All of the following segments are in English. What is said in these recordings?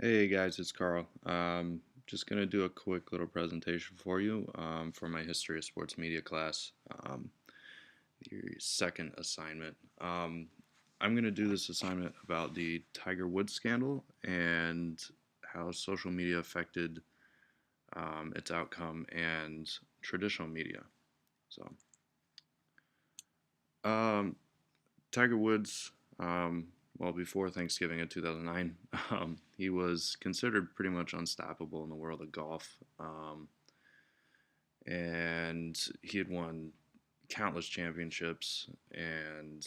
Hey guys, it's Carl. Just gonna do a quick little presentation for you for my history of sports media class, your second assignment. I'm gonna do this assignment about the Tiger Woods scandal and how social media affected its outcome and traditional media. So, um, Tiger Woods, well, before Thanksgiving of 2009, he was considered pretty much unstoppable in the world of golf. And he had won countless championships, and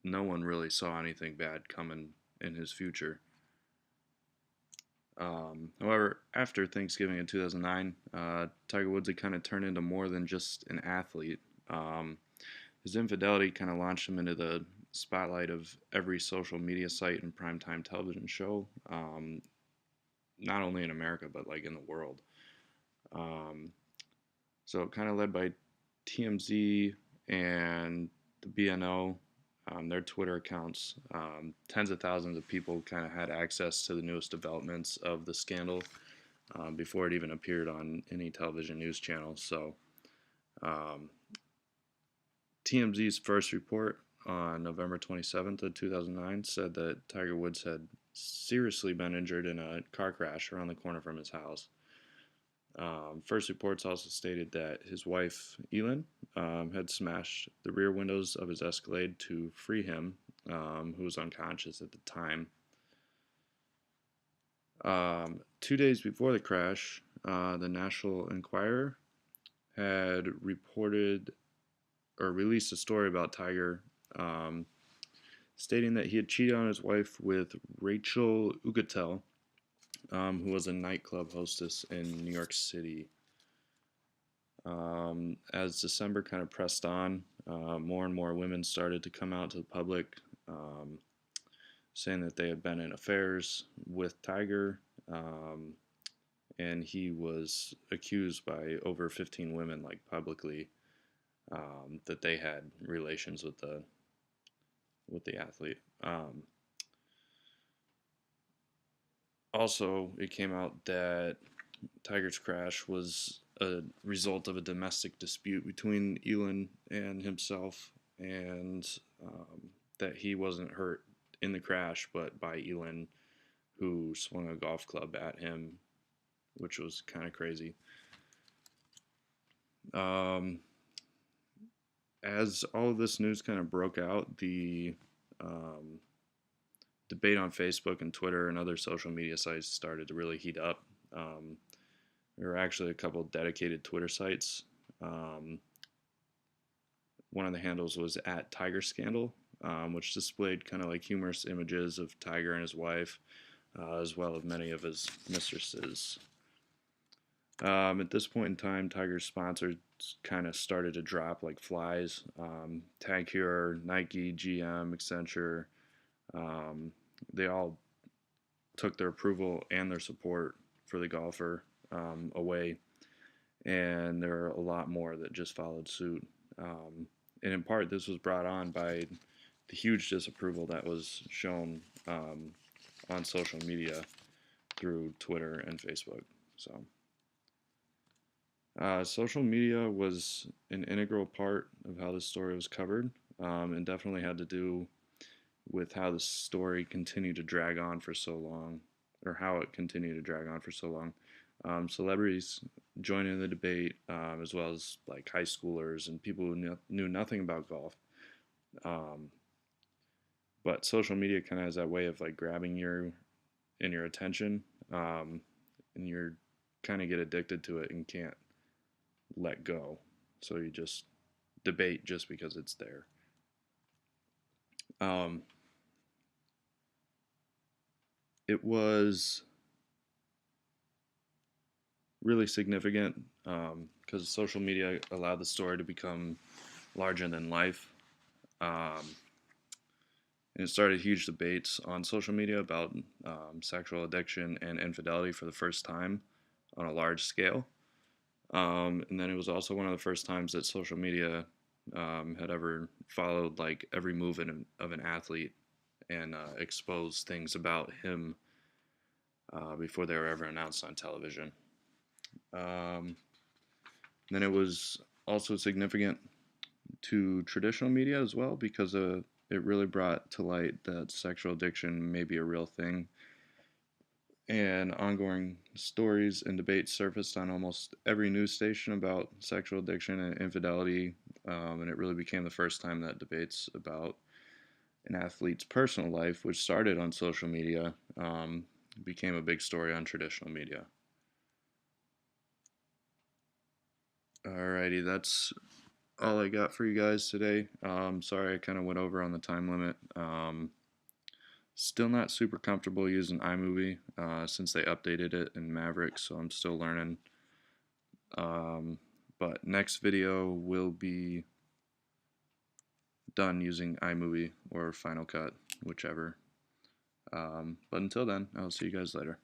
no one really saw anything bad coming in his future. However, after Thanksgiving in 2009, Tiger Woods had kind of turned into more than just an athlete. Um, his infidelity kind of launched him into the spotlight of every social media site and primetime television show, not only in America, but like in the world. Um, so kind of led by TMZ and the BNO, their Twitter accounts. Tens of thousands of people kind of had access to the newest developments of the scandal before it even appeared on any television news channel. So, um, TMZ's first report on November 27th of 2009 said that Tiger Woods had seriously been injured in a car crash around the corner from his house. First reports also stated that his wife, Elin, had smashed the rear windows of his Escalade to free him, who was unconscious at the time. 2 days before the crash, the National Enquirer had reported or released a story about Tiger, um, stating that he had cheated on his wife with Rachel Ugatel, who was a nightclub hostess in New York City. As December kind of pressed on, more and more women started to come out to the public, um, saying that they had been in affairs with Tiger, and he was accused by over 15 women, like publicly, that they had relations with the athlete. Also, it came out that Tiger's crash was a result of a domestic dispute between Elin and himself, and that he wasn't hurt in the crash, but by Elin, who swung a golf club at him, which was kind of crazy. Um, as all of this news kind of broke out, the um, debate on Facebook and Twitter and other social media sites started to really heat up. Um, there were actually a couple dedicated Twitter sites. Um, One of the handles was at Tiger Scandal, which displayed kind of like humorous images of Tiger and his wife, as well as many of his mistresses. At this point in time, Tiger's sponsors kind of started to drop like flies. Tag Heuer, Nike, GM, Accenture, um, they all took their approval and their support for the golfer away, and there are a lot more that just followed suit. And in part, this was brought on by the huge disapproval that was shown on social media through Twitter and Facebook. So, social media was an integral part of how this story was covered, and definitely had to do with how the story continued to drag on for so long, or how it continued to drag on for so long. Celebrities joining the debate, as well as like high schoolers and people who knew nothing about golf. Um, but social media kind of has that way of like grabbing your attention, um, and you're kind of get addicted to it and can't let go. So you just debate just because it's there. Um, it was really significant because social media allowed the story to become larger than life. Um, and it started huge debates on social media about sexual addiction and infidelity for the first time on a large scale. And then it was also one of the first times that social media had ever followed like every move of an athlete and exposed things about him before they were ever announced on television. Um, then it was also significant to traditional media as well because it really brought to light that sexual addiction may be a real thing, and ongoing stories and debates surfaced on almost every news station about sexual addiction and infidelity, and it really became the first time that debates about an athlete's personal life, which started on social media, became a big story on traditional media. Alrighty, that's all I got for you guys today. Sorry I kind of went over on the time limit. Still not super comfortable using iMovie since they updated it in Maverick, so I'm still learning. But next video will be done using iMovie or Final Cut, whichever. But until then, I'll see you guys later.